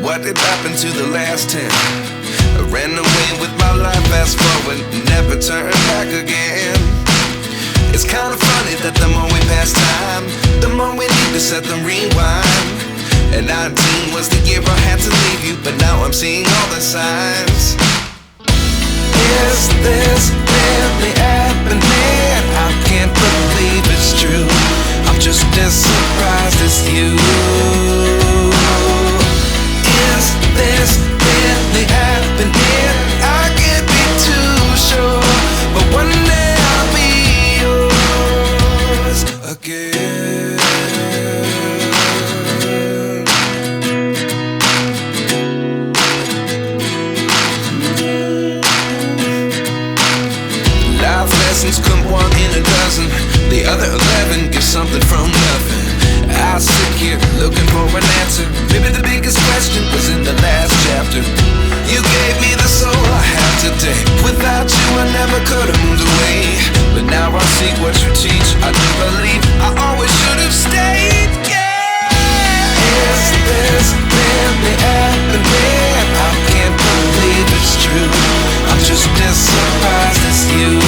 what did happen to the last 10? I ran away with my life, fast forward, never turn back again. It's kind of funny that the more we pass time, the more we need to set them rewind. And 19 was the year I had to leave you, but now I'm seeing all the signs. Is this really happening? I can't believe it's true. I'm just as surprised as you. Is this really happening? I can't be too sure, but one day I'll be yours again. Life lessons come one in a dozen. The other 11 get something from nothing. I sit here looking for an answer. Maybe the biggest question was in the last chapter. You gave me the soul I have today. Without you I never could have moved away. But now I see what you teach. I do believe I always should have stayed. Yeah. Is this really happening? I can't believe it's true. I'm just as surprised as you.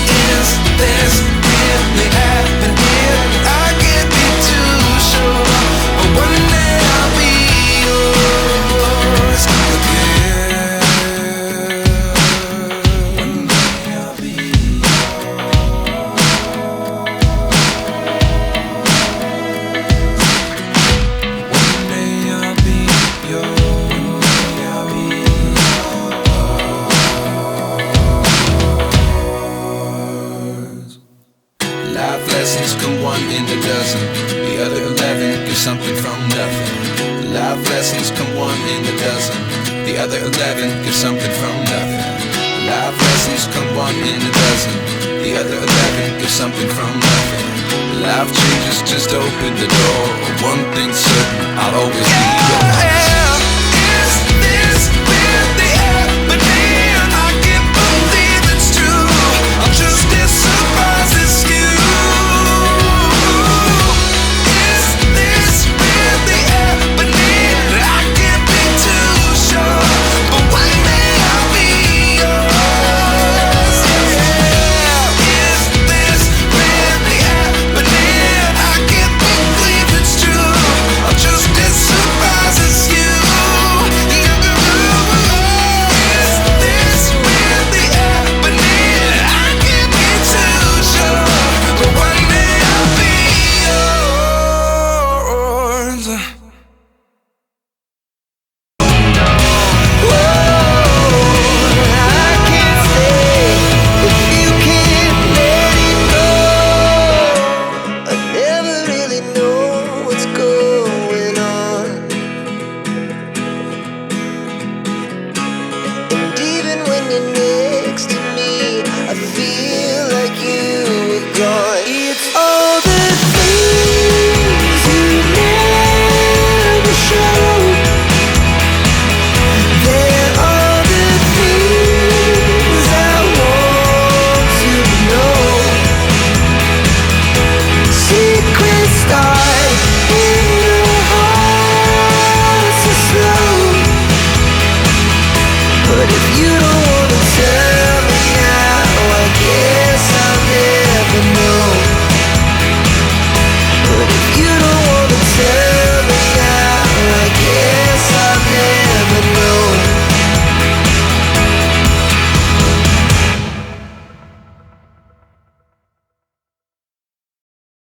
Is this really happening? I can't be too sure, but one day I'll be yours again. One day I'll be yours. One day I'll be yours. One day I'll be yours. Life lessons come one in a dozen. The other 11 give something from nothing. Life lessons come one in a dozen. The other 11 give something from nothing. Life lessons come one in a dozen. The other 11 give something from nothing. Life changes just open the door. One thing's certain, I'll always be